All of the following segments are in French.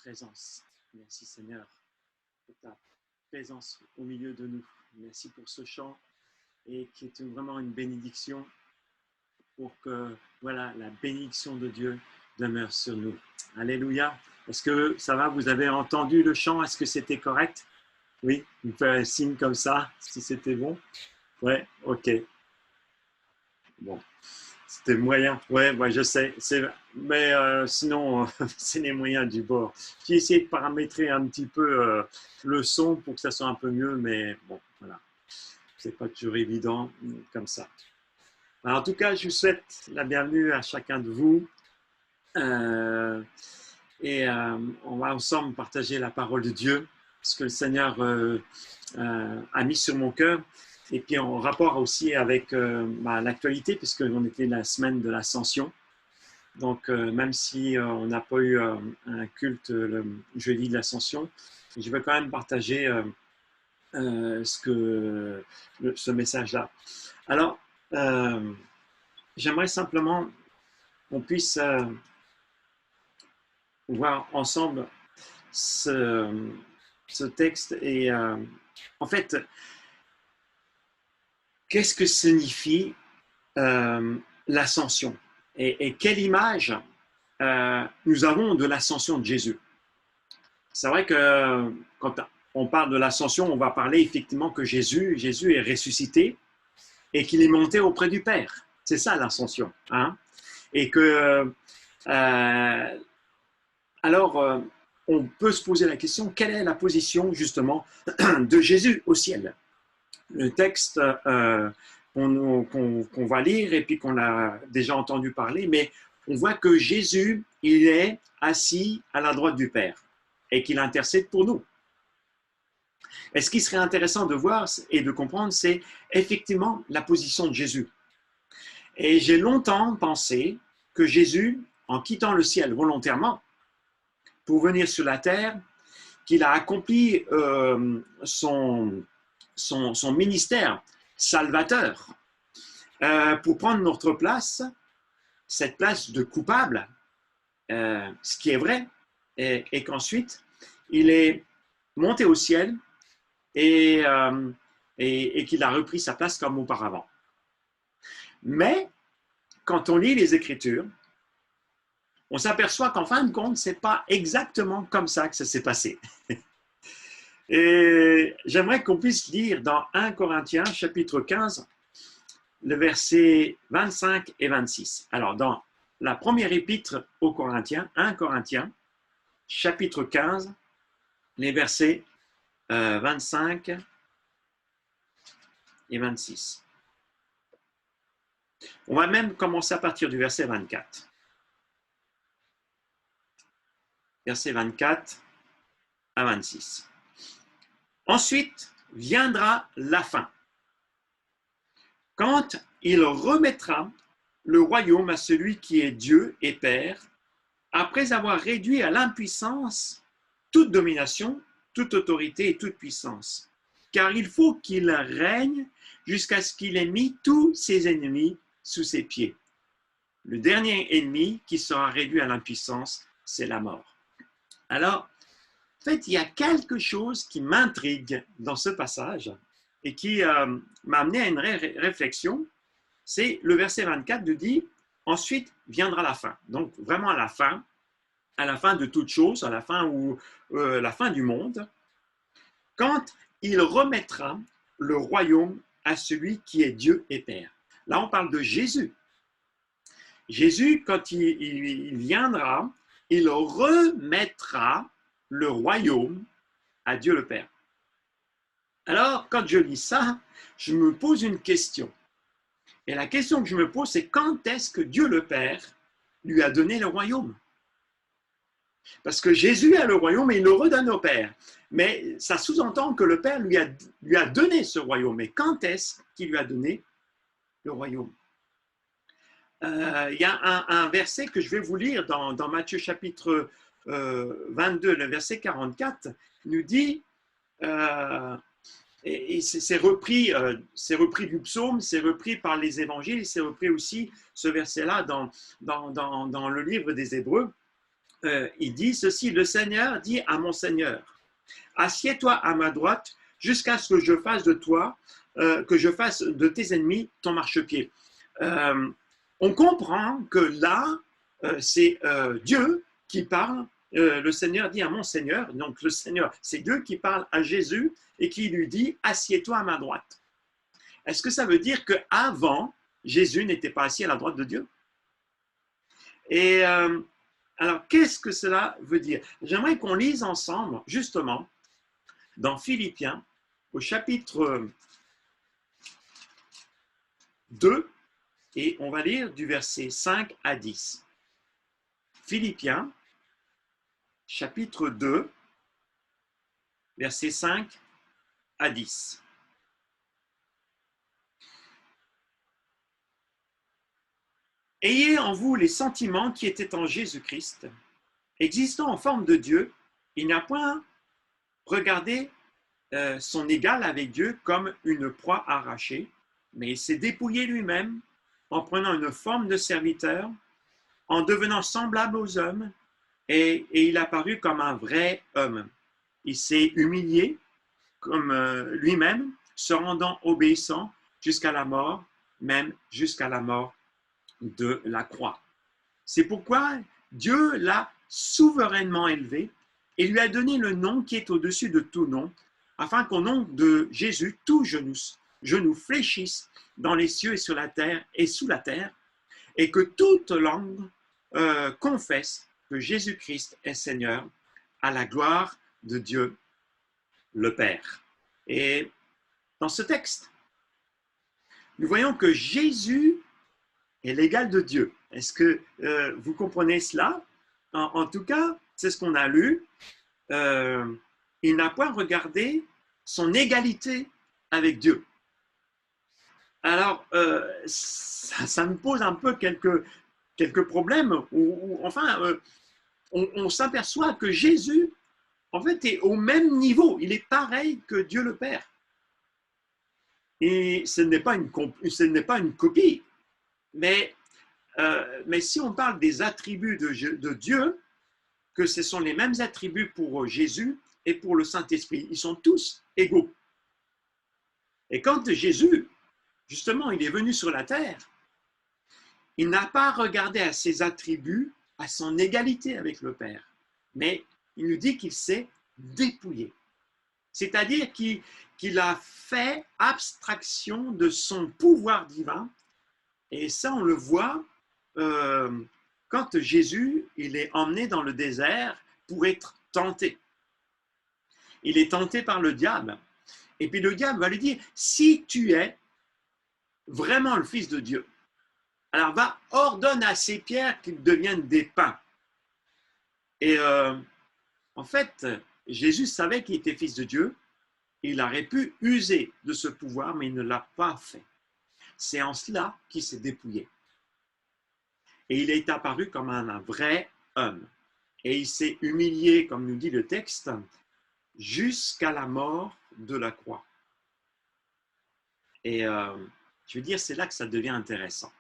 présence. Merci Seigneur pour ta présence au milieu de nous. Merci pour ce chant et qui est vraiment une bénédiction pour que voilà, la bénédiction de Dieu demeure sur nous. Alléluia. Est-ce que ça va? Vous avez entendu le chant? Est-ce que c'était correct? Oui, vous faites un signe comme ça, si c'était bon. Ouais, ok. Bon, c'était moyen. Ouais, moi je sais. Mais sinon, c'est les moyens du bord. J'ai essayé de paramétrer un petit peu le son pour que ça soit un peu mieux, mais bon, voilà. C'est pas toujours évident comme ça. Alors, en tout cas, je vous souhaite la bienvenue à chacun de vous. On va ensemble partager la parole de Dieu, ce que le Seigneur a mis sur mon cœur. Et puis en rapport aussi avec l'actualité, puisqu'on était la semaine de l'Ascension. Donc, même si on n'a pas eu un culte le jeudi de l'Ascension, je vais quand même partager ce message-là. Alors, j'aimerais simplement qu'on puisse voir ensemble ce texte et en fait, qu'est-ce que signifie l'ascension et quelle image nous avons de l'ascension de Jésus? C'est vrai que quand on parle de l'ascension, on va parler effectivement que Jésus est ressuscité et qu'il est monté auprès du Père. C'est ça l'ascension. Hein? Et que alors, on peut se poser la question, quelle est la position justement de Jésus au ciel? Le texte qu'on va lire et puis qu'on a déjà entendu parler, mais on voit que Jésus, il est assis à la droite du Père et qu'il intercède pour nous. Et ce qui serait intéressant de voir et de comprendre, c'est effectivement la position de Jésus. Et j'ai longtemps pensé que Jésus, en quittant le ciel volontairement pour venir sur la terre, qu'il a accompli son ministère salvateur pour prendre notre place, cette place de coupable, ce qui est vrai, et qu'ensuite, il est monté au ciel et qu'il a repris sa place comme auparavant. Mais, quand on lit les Écritures, on s'aperçoit qu'en fin de compte, ce n'est pas exactement comme ça que ça s'est passé. Et j'aimerais qu'on puisse lire dans 1 Corinthiens, chapitre 15, le verset 25 et 26. Alors, dans la première épître aux Corinthiens, 1 Corinthiens, chapitre 15, les versets 25 et 26. On va même commencer à partir du verset 24. Verset 24 à 26. Ensuite viendra la fin, quand il remettra le royaume à celui qui est Dieu et Père, après avoir réduit à l'impuissance toute domination, toute autorité et toute puissance. Car il faut qu'il règne jusqu'à ce qu'il ait mis tous ses ennemis sous ses pieds. Le dernier ennemi qui sera réduit à l'impuissance, c'est la mort. Alors, en fait, il y a quelque chose qui m'intrigue dans ce passage et qui m'a amené à une réflexion. C'est le verset 24 de dire « Ensuite viendra la fin ». Donc, vraiment à la fin de toute chose, à la fin du monde, quand il remettra le royaume à celui qui est Dieu et Père. Là, on parle de Jésus. Jésus, quand il viendra, il remettra le royaume à Dieu le Père. Alors, quand je lis ça, je me pose une question. Et la question que je me pose, c'est quand est-ce que Dieu le Père lui a donné le royaume? Parce que Jésus a le royaume et il le redonne au Père. Mais ça sous-entend que le Père lui a donné ce royaume. Mais quand est-ce qu'il lui a donné le royaume? Il y a un verset que je vais vous lire dans Matthieu chapitre 22, le verset 44, nous dit, et c'est repris du psaume, c'est repris par les évangiles, c'est repris aussi ce verset-là dans le livre des Hébreux, il dit ceci, le Seigneur dit à mon Seigneur, assieds-toi à ma droite jusqu'à ce que je fasse de toi, que je fasse de tes ennemis ton marchepied. On comprend que là, c'est Dieu qui parle. Le Seigneur dit à mon Seigneur, donc le Seigneur, c'est Dieu qui parle à Jésus et qui lui dit, assieds-toi à ma droite. Est-ce que ça veut dire qu'avant, Jésus n'était pas assis à la droite de Dieu? Et alors, qu'est-ce que cela veut dire? J'aimerais qu'on lise ensemble, justement, dans Philippiens, au chapitre 2, et on va lire du verset 5 à 10. Philippiens, chapitre 2, verset 5 à 10. Ayez en vous les sentiments qui étaient en Jésus-Christ. Existant en forme de Dieu, il n'a point regardé son égal avec Dieu comme une proie arrachée, mais il s'est dépouillé lui-même en prenant une forme de serviteur, en devenant semblable aux hommes, et il a paru comme un vrai homme. Il s'est humilié comme lui-même, se rendant obéissant jusqu'à la mort, même jusqu'à la mort de la croix. C'est pourquoi Dieu l'a souverainement élevé et lui a donné le nom qui est au-dessus de tout nom, afin qu'au nom de Jésus, tout genou fléchisse dans les cieux et sur la terre et sous la terre, et que toute langue confesse que Jésus-Christ est Seigneur, à la gloire de Dieu le Père. Et dans ce texte, nous voyons que Jésus est l'égal de Dieu. Est-ce que vous comprenez cela? En tout cas, c'est ce qu'on a lu. Il n'a point regardé son égalité avec Dieu. Alors, ça me pose un peu quelques problèmes. On s'aperçoit que Jésus, en fait, est au même niveau. Il est pareil que Dieu le Père. Et ce n'est pas une copie. Mais si on parle des attributs de Dieu, que ce sont les mêmes attributs pour Jésus et pour le Saint-Esprit, ils sont tous égaux. Et quand Jésus, justement, il est venu sur la terre, il n'a pas regardé à ses attributs, à son égalité avec le Père, mais il nous dit qu'il s'est dépouillé. C'est-à-dire qu'il a fait abstraction de son pouvoir divin. Et ça, on le voit quand Jésus il est emmené dans le désert pour être tenté. Il est tenté par le diable. Et puis le diable va lui dire, si tu es vraiment le Fils de Dieu, alors va, ordonne à ces pierres qu'ils deviennent des pains. Et en fait, Jésus savait qu'il était Fils de Dieu. Il aurait pu user de ce pouvoir, mais il ne l'a pas fait. C'est en cela qu'il s'est dépouillé. Et il est apparu comme un vrai homme. Et il s'est humilié, comme nous dit le texte, jusqu'à la mort de la croix. Et je veux dire, c'est là que ça devient intéressant.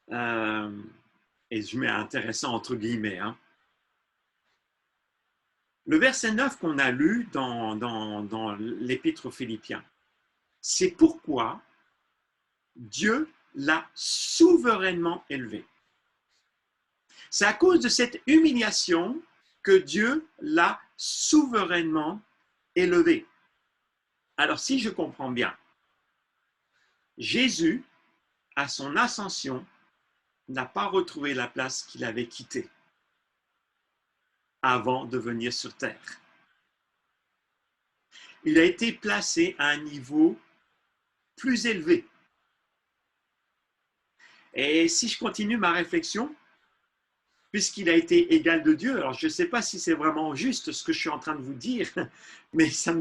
Et je mets intéressant entre guillemets. Hein. Le verset 9 qu'on a lu dans l'épître aux Philippiens, c'est pourquoi Dieu l'a souverainement élevé. C'est à cause de cette humiliation que Dieu l'a souverainement élevé. Alors, si je comprends bien, Jésus, à son ascension, n'a pas retrouvé la place qu'il avait quittée avant de venir sur terre. Il a été placé à un niveau plus élevé. Et si je continue ma réflexion, puisqu'il a été égal de Dieu, alors je ne sais pas si c'est vraiment juste ce que je suis en train de vous dire, mais ça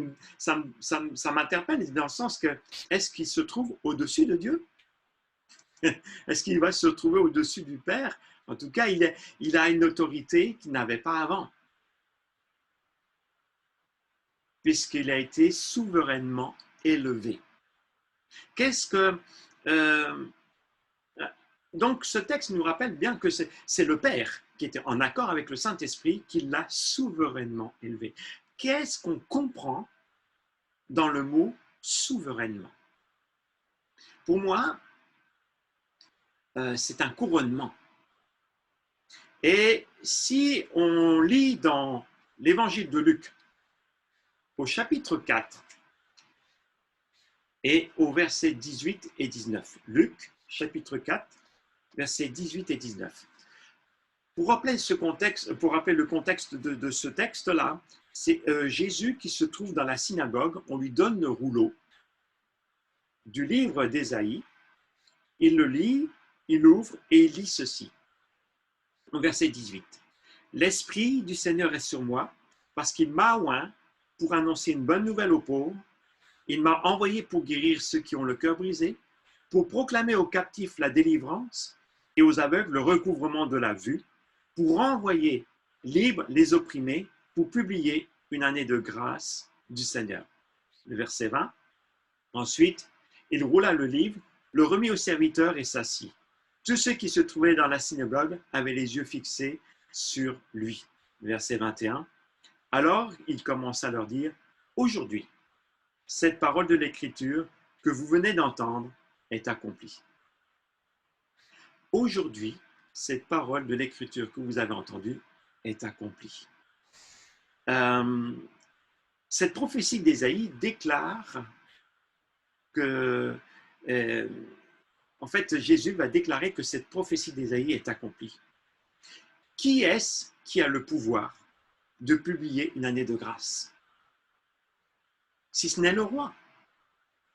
m'interpelle dans le sens que, est-ce qu'il se trouve au-dessus de Dieu? Est-ce qu'il va se trouver au-dessus du Père? En tout cas, il a une autorité qu'il n'avait pas avant, puisqu'il a été souverainement élevé. Qu'est-ce que... donc, ce texte nous rappelle bien que c'est le Père qui était en accord avec le Saint-Esprit, qui l'a souverainement élevé. Qu'est-ce qu'on comprend dans le mot souverainement? Pour moi, c'est un couronnement. Et si on lit dans l'évangile de Luc, au chapitre 4 et au verset 18 et 19, Luc, chapitre 4, versets 18 et 19. Pour rappeler le contexte de ce texte-là, c'est Jésus qui se trouve dans la synagogue, on lui donne le rouleau du livre d'Ésaïe, il le lit, il l'ouvre et il lit ceci. Au verset 18. L'Esprit du Seigneur est sur moi, parce qu'il m'a oint pour annoncer une bonne nouvelle aux pauvres. Il m'a envoyé pour guérir ceux qui ont le cœur brisé, pour proclamer aux captifs la délivrance et aux aveugles le recouvrement de la vue, pour renvoyer libres les opprimés, pour publier une année de grâce du Seigneur. Le verset 20. Ensuite, il roula le livre, le remit au serviteur et s'assit. Tous ceux qui se trouvaient dans la synagogue avaient les yeux fixés sur lui. Verset 21. Alors, il commença à leur dire, « Aujourd'hui, cette parole de l'Écriture que vous venez d'entendre est accomplie. » Aujourd'hui, cette parole de l'Écriture que vous avez entendue est accomplie. Cette prophétie d'Ésaïe déclare que, en fait, Jésus va déclarer que cette prophétie d'Ésaïe est accomplie. Qui est-ce qui a le pouvoir de publier une année de grâce? Si ce n'est le roi.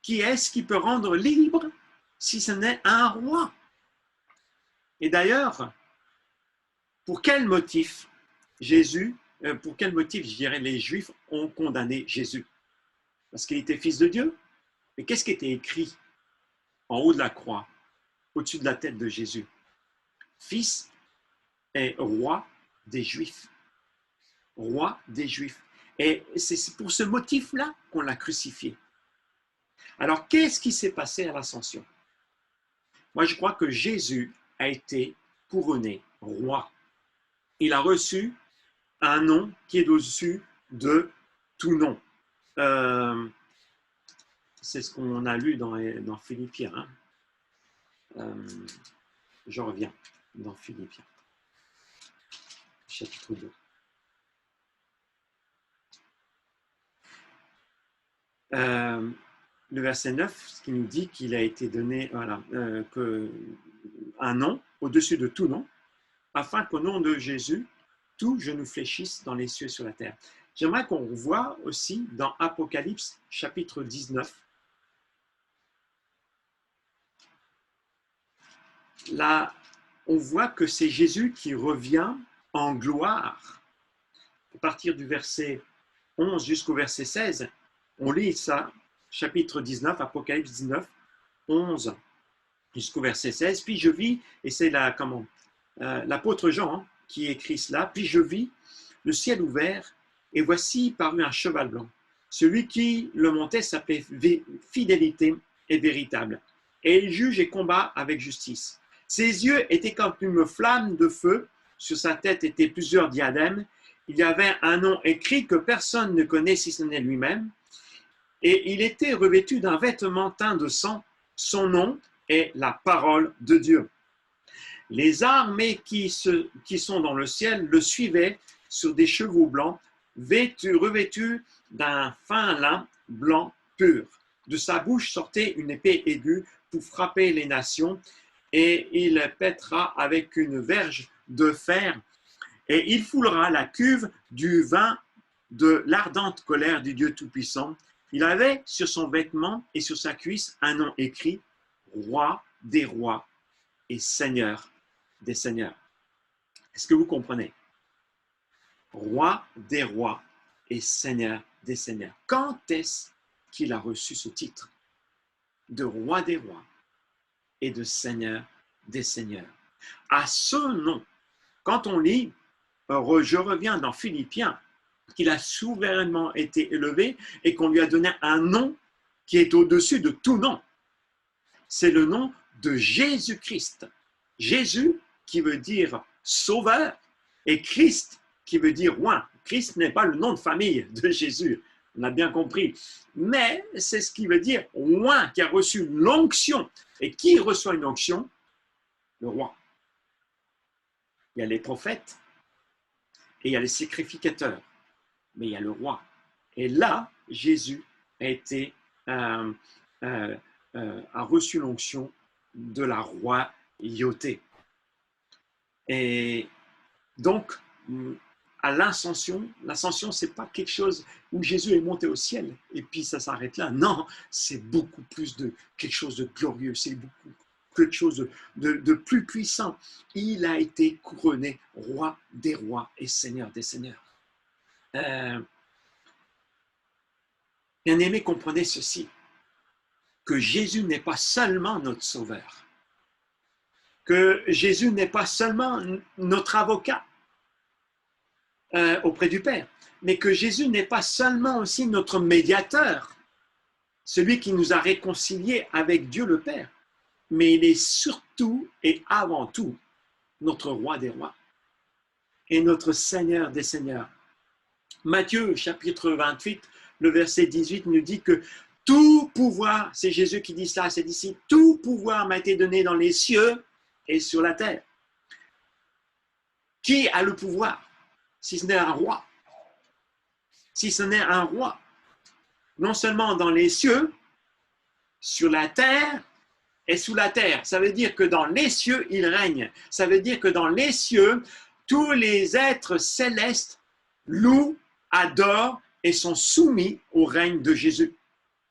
Qui est-ce qui peut rendre libre si ce n'est un roi? Et d'ailleurs, pour quel motif je dirais, les Juifs ont condamné Jésus? Parce qu'il était fils de Dieu. Mais qu'est-ce qui était écrit en haut de la croix, au-dessus de la tête de Jésus? Fils et roi des Juifs. Roi des Juifs. Et c'est pour ce motif-là qu'on l'a crucifié. Alors, qu'est-ce qui s'est passé à l'Ascension? Moi, je crois que Jésus a été couronné roi. Il a reçu un nom qui est au-dessus de tout nom. C'est ce qu'on a lu dans Philippiens. Je reviens dans Philippiens, chapitre 2. Le verset 9, ce qui nous dit qu'il a été donné un nom au-dessus de tout nom, afin qu'au nom de Jésus, tout genou fléchisse dans les cieux et sur la terre. J'aimerais qu'on voit aussi dans Apocalypse, chapitre 19. Là, on voit que c'est Jésus qui revient en gloire. À partir du verset 11 jusqu'au verset 16, on lit ça, chapitre 19, Apocalypse 19, 11 jusqu'au verset 16. Puis je vis, et c'est l'apôtre Jean qui écrit cela, puis je vis le ciel ouvert, et voici parut un cheval blanc. Celui qui le montait s'appelait Fidélité et Véritable, et il juge et combat avec justice. Ses yeux étaient comme une flamme de feu, sur sa tête étaient plusieurs diadèmes, il y avait un nom écrit que personne ne connaît si ce n'est lui-même, et il était revêtu d'un vêtement teint de sang, son nom est la parole de Dieu. Les armées qui sont dans le ciel le suivaient sur des chevaux blancs, revêtus d'un fin lin blanc pur. De sa bouche sortait une épée aiguë pour frapper les nations, et il pètera avec une verge de fer, et il foulera la cuve du vin de l'ardente colère du Dieu Tout-Puissant. Il avait sur son vêtement et sur sa cuisse un nom écrit, Roi des rois et Seigneur des seigneurs. Est-ce que vous comprenez? Roi des rois et Seigneur des seigneurs. Quand est-ce qu'il a reçu ce titre de Roi des rois et de Seigneur des seigneurs? À ce nom, quand on lit, je reviens dans Philippiens, qu'il a souverainement été élevé et qu'on lui a donné un nom qui est au-dessus de tout nom. C'est le nom de Jésus-Christ. Jésus qui veut dire sauveur, Et Christ, qui veut dire roi, Christ n'est pas le nom de famille de Jésus, on a bien compris, mais c'est ce qui veut dire roi, qui a reçu l'onction. Et qui reçoit une onction? Le roi. Il y a les prophètes et il y a les sacrificateurs, mais il y a le roi. Et là, Jésus a été, a reçu l'onction de la royauté. Et donc, à l'ascension, c'est pas quelque chose où Jésus est monté au ciel et puis ça s'arrête là. Non, c'est beaucoup plus de quelque chose de glorieux, c'est beaucoup quelque chose de plus puissant. Il a été couronné roi des rois et seigneur des seigneurs. Bien-aimés, comprenez ceci, que Jésus n'est pas seulement notre sauveur, que Jésus n'est pas seulement notre avocat auprès du Père, mais que Jésus n'est pas seulement aussi notre médiateur, celui qui nous a réconciliés avec Dieu le Père, mais il est surtout et avant tout notre roi des rois et notre Seigneur des seigneurs. Matthieu, chapitre 28, le verset 18 nous dit que tout pouvoir, c'est Jésus qui dit ça, c'est d'ici, tout pouvoir m'a été donné dans les cieux et sur la terre. Qui a le pouvoir, si ce n'est un roi? Si ce n'est un roi, non seulement dans les cieux, sur la terre et sous la terre. Ça veut dire que dans les cieux, il règne. Ça veut dire que dans les cieux, tous les êtres célestes louent, adorent et sont soumis au règne de Jésus.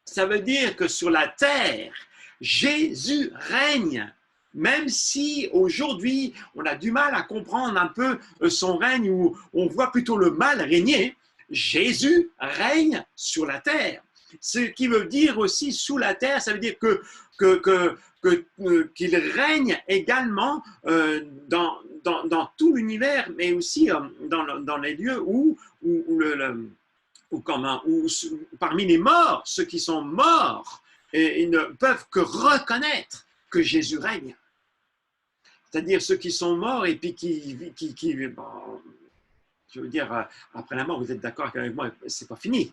Ça veut dire que sur la terre, Jésus règne. Même si aujourd'hui, on a du mal à comprendre un peu son règne, où on voit plutôt le mal régner, Jésus règne sur la terre. Ce qui veut dire aussi sous la terre, ça veut dire qu'il règne également dans tout l'univers, mais aussi dans les lieux où parmi les morts, ceux qui sont morts, ils ne peuvent que reconnaître que Jésus règne. C'est-à-dire ceux qui sont morts et puis bon, je veux dire, après la mort, vous êtes d'accord avec moi, c'est pas fini,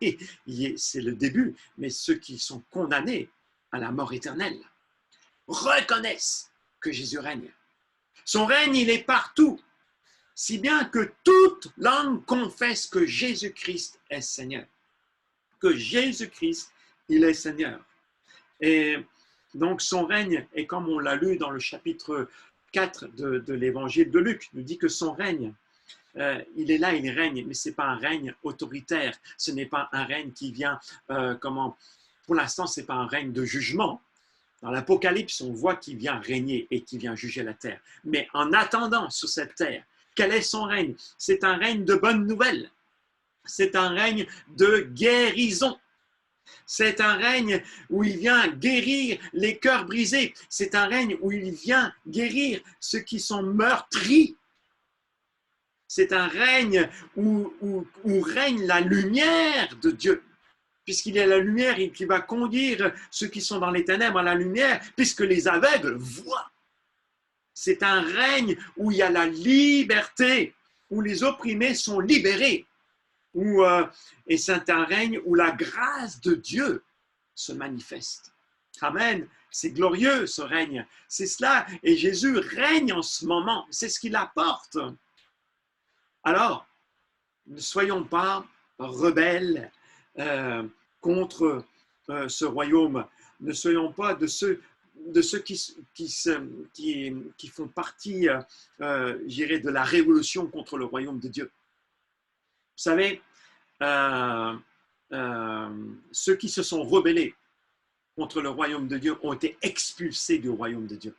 c'est le début, mais ceux qui sont condamnés à la mort éternelle reconnaissent que Jésus règne. Son règne, il est partout, si bien que toute langue confesse que Jésus-Christ est Seigneur. Que Jésus-Christ, il est Seigneur. Et donc son règne, et comme on l'a lu dans le chapitre 4 de l'évangile de Luc, nous dit que son règne, il est là, il règne, mais ce n'est pas un règne autoritaire, ce n'est pas un règne qui vient, pour l'instant, ce n'est pas un règne de jugement. Dans l'Apocalypse, on voit qu'il vient régner et qu'il vient juger la terre. Mais en attendant sur cette terre, quel est son règne? C'est un règne de bonnes nouvelles. C'est un règne de guérison. C'est un règne où il vient guérir les cœurs brisés. C'est un règne où il vient guérir ceux qui sont meurtris. C'est un règne où règne la lumière de Dieu. Puisqu'il est la lumière qui va conduire ceux qui sont dans les ténèbres à la lumière, puisque les aveugles voient. C'est un règne où il y a la liberté, où les opprimés sont libérés. Et c'est un règne où la grâce de Dieu se manifeste. Amen. C'est glorieux ce règne. C'est cela. Et Jésus règne en ce moment. C'est ce qu'il apporte. Alors, ne soyons pas rebelles contre ce royaume. Ne soyons pas de ceux qui font partie, j'irais, de la révolution contre le royaume de Dieu. Vous savez, ceux qui se sont rebellés contre le royaume de Dieu ont été expulsés du royaume de Dieu.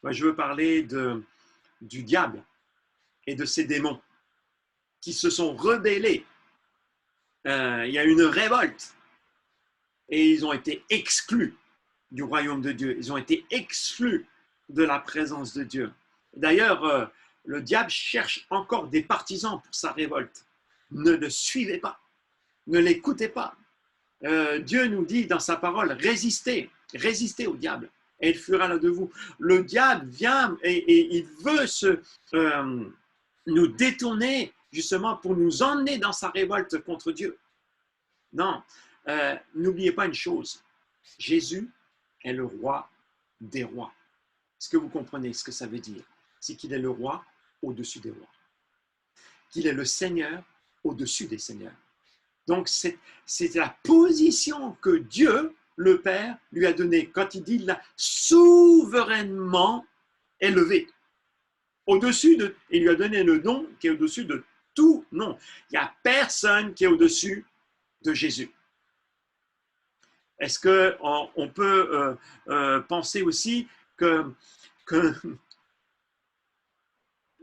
Moi, je veux parler du diable et de ses démons qui se sont rebellés. Il y a une révolte et ils ont été exclus du royaume de Dieu. Ils ont été exclus de la présence de Dieu. D'ailleurs, le diable cherche encore des partisans pour sa révolte. Ne le suivez pas, ne l'écoutez pas. Dieu nous dit dans sa parole, résistez au diable et il fuira là de vous. Le diable vient et il veut nous détourner justement pour nous emmener dans sa révolte contre Dieu. Non, n'oubliez pas une chose, Jésus est le roi des rois. Est-ce que vous comprenez ce que ça veut dire? C'est qu'il est le roi au-dessus des rois, qu'il est le Seigneur au-dessus des seigneurs. Donc, c'est la position que Dieu, le Père, lui a donnée quand il dit il l'a souverainement élevé. Au-dessus de, il lui a donné le nom qui est au-dessus de tout nom. Il n'y a personne qui est au-dessus de Jésus. Est-ce qu'on peut penser aussi que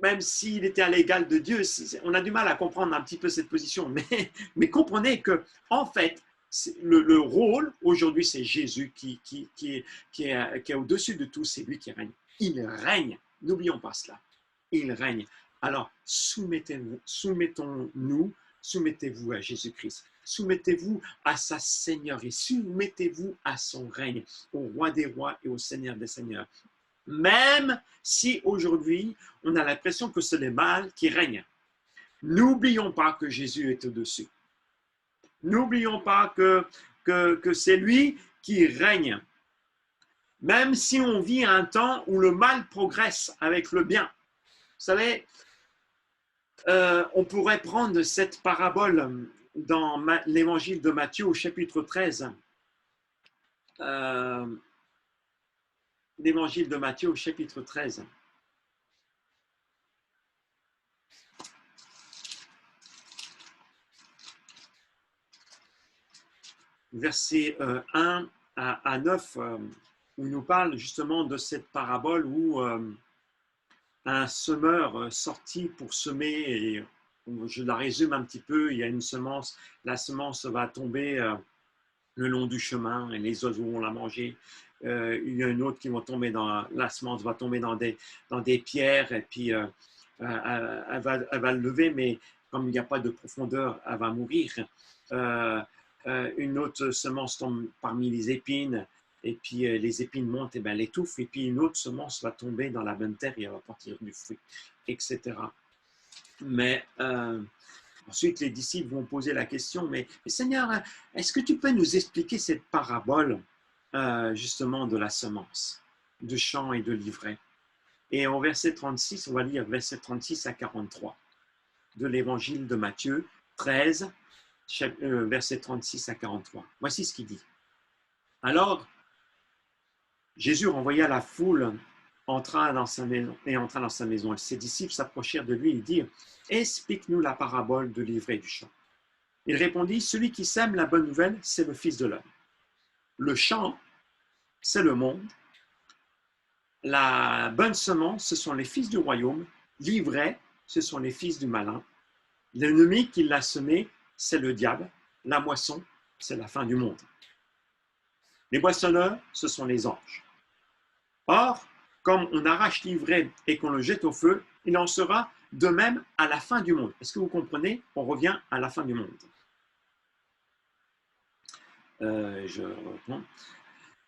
même s'il était à l'égal de Dieu, on a du mal à comprendre un petit peu cette position, mais comprenez que en fait, le rôle aujourd'hui, c'est Jésus qui est au-dessus de tout, c'est lui qui règne. Il règne, n'oublions pas cela, il règne. Alors, soumettons-nous, soumettez-vous à Jésus-Christ, soumettez-vous à sa seigneurie, soumettez-vous à son règne, au roi des rois et au seigneur des seigneurs. Même si aujourd'hui, on a l'impression que c'est le mal qui règne. N'oublions pas que Jésus est au-dessus. N'oublions pas que c'est lui qui règne. Même si on vit un temps où le mal progresse avec le bien. Vous savez, on pourrait prendre cette parabole dans l'évangile de Matthieu au chapitre 13. L'évangile de Matthieu au chapitre 13. Versets 1 à 9, où il nous parle justement de cette parabole où un semeur sortit pour semer, et je la résume un petit peu, il y a une semence, la semence va tomber le long du chemin et les oiseaux vont la manger. Il y a une autre qui va tomber la semence va tomber dans des pierres et puis elle va le lever, mais comme il n'y a pas de profondeur, elle va mourir. Une autre semence tombe parmi les épines et puis les épines montent et ben, l'étouffent, et puis une autre semence va tomber dans la bonne terre et elle va porter du fruit, etc. Mais ensuite, les disciples vont poser la question, mais Seigneur, est-ce que tu peux nous expliquer cette parabole justement de la semence, de champ et de livret? Et au verset 36, on va lire verset 36 à 43 de l'évangile de Matthieu 13, verset 36 à 43. Voici ce qu'il dit. Alors, Jésus renvoya la foule, entra dans sa maison. Ses disciples s'approchèrent de lui et dirent, « Explique-nous la parabole de l'ivraie du champ. » Il répondit, « Celui qui sème la bonne nouvelle, c'est le Fils de l'homme. Le champ, c'est le monde. La bonne semence, ce sont les fils du royaume. L'ivraie, ce sont les fils du malin. L'ennemi qui l'a semé, c'est le diable. La moisson, c'est la fin du monde. Les moissonneurs, ce sont les anges. Or, comme on arrache l'ivraie et qu'on le jette au feu, il en sera de même à la fin du monde. Est-ce que vous comprenez? On revient à la fin du monde. Je reprends.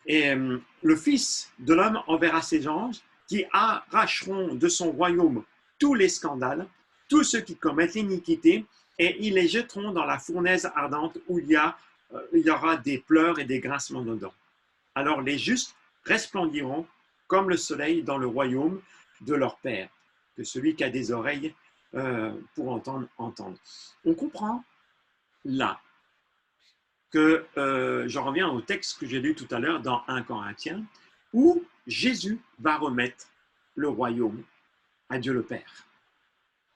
Et le Fils de l'homme enverra ses anges qui arracheront de son royaume tous les scandales, tous ceux qui commettent l'iniquité, et ils les jetteront dans la fournaise ardente où il y aura des pleurs et des grincements de dents. Alors les justes resplendiront comme le soleil dans le royaume de leur Père. Que celui qui a des oreilles pour entendre, entende. On comprend là que, j'en reviens au texte que j'ai lu tout à l'heure dans 1 Corinthiens, où Jésus va remettre le royaume à Dieu le Père.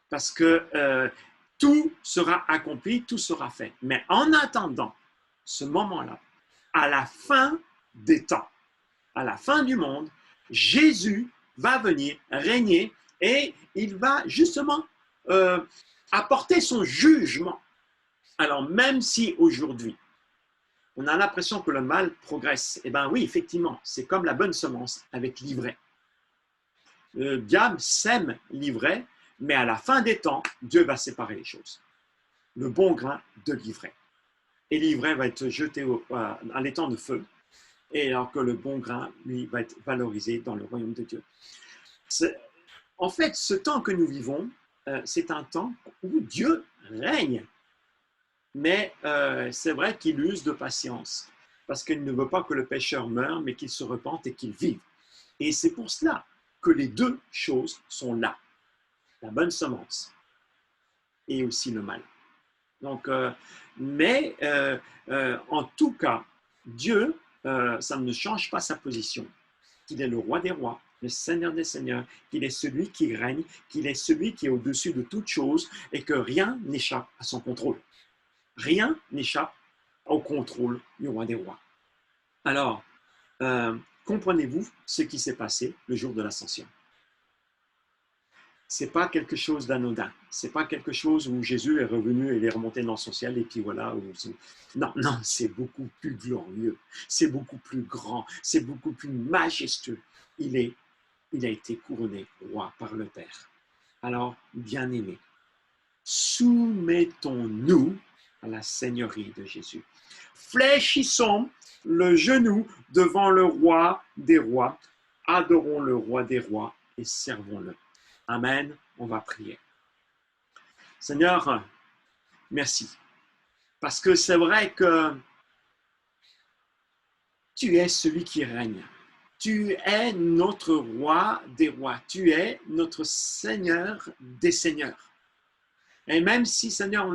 Parce que tout sera accompli, tout sera fait. Mais en attendant ce moment-là, à la fin des temps, à la fin du monde, Jésus va venir régner et il va justement apporter son jugement. Alors même si aujourd'hui, on a l'impression que le mal progresse, eh bien oui, effectivement, c'est comme la bonne semence avec l'ivraie. Le diable sème l'ivraie, mais à la fin des temps, Dieu va séparer les choses. Le bon grain de l'ivraie. Et l'ivraie va être jeté à l'étang de feu, et alors que le bon grain, lui, va être valorisé dans le royaume de Dieu. En fait, ce temps que nous vivons, c'est un temps où Dieu règne. Mais c'est vrai qu'il use de patience, parce qu'il ne veut pas que le pécheur meure, mais qu'il se repente et qu'il vive. Et c'est pour cela que les deux choses sont là, la bonne semence et aussi le mal. Donc, en tout cas, Dieu, ça ne change pas sa position, qu'il est le roi des rois, le Seigneur des seigneurs, qu'il est celui qui règne, qu'il est celui qui est au-dessus de toute chose et que rien n'échappe à son contrôle. Rien n'échappe au contrôle du roi des rois. Alors, comprenez-vous ce qui s'est passé le jour de l'ascension? C'est pas quelque chose d'anodin. C'est pas quelque chose où Jésus est revenu et il est remonté dans son ciel et puis voilà. Non, non, c'est beaucoup plus glorieux. C'est beaucoup plus grand. C'est beaucoup plus majestueux. Il a été couronné roi par le Père. Alors, bien-aimés, soumettons-nous à la seigneurie de Jésus. Fléchissons le genou devant le roi des rois. Adorons le roi des rois et servons-le. Amen. On va prier. Seigneur, merci. Parce que c'est vrai que tu es celui qui règne. Tu es notre roi des rois. Tu es notre Seigneur des seigneurs. Et même si, Seigneur,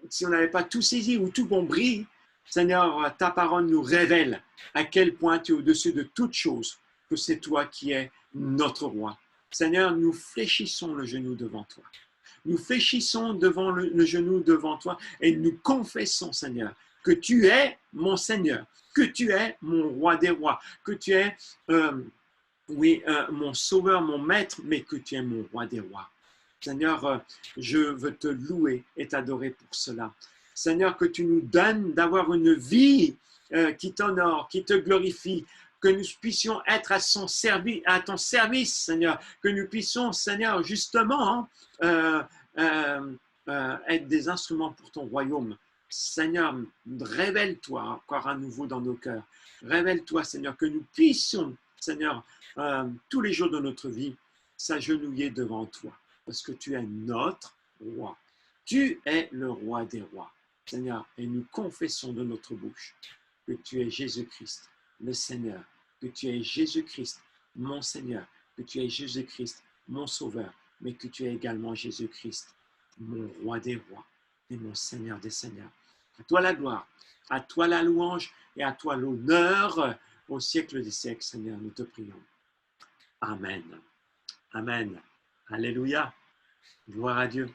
si on n'avait pas tout saisi ou tout compris, Seigneur, ta parole nous révèle à quel point tu es au-dessus de toute chose, que c'est toi qui es notre roi. Seigneur, nous fléchissons le genou devant toi. Nous fléchissons devant le genou devant toi et nous confessons, Seigneur, que tu es mon Seigneur, que tu es mon roi des rois, que tu es, mon sauveur, mon maître, mais que tu es mon roi des rois. Seigneur, je veux te louer et t'adorer pour cela. Seigneur, que tu nous donnes d'avoir une vie qui t'honore, qui te glorifie, que nous puissions être à ton service, Seigneur, que nous puissions, Seigneur, justement, être des instruments pour ton royaume. Seigneur, révèle-toi encore à nouveau dans nos cœurs. Révèle-toi, Seigneur, que nous puissions, Seigneur, tous les jours de notre vie, s'agenouiller devant toi, parce que tu es notre roi. Tu es le roi des rois, Seigneur, et nous confessons de notre bouche que tu es Jésus-Christ, le Seigneur, que tu es Jésus-Christ, mon Seigneur, que tu es Jésus-Christ, mon Sauveur, mais que tu es également Jésus-Christ, mon roi des rois et mon Seigneur des seigneurs. À toi la gloire, à toi la louange et à toi l'honneur au siècle des siècles, Seigneur, nous te prions. Amen. Amen. Alléluia. Gloire à Dieu.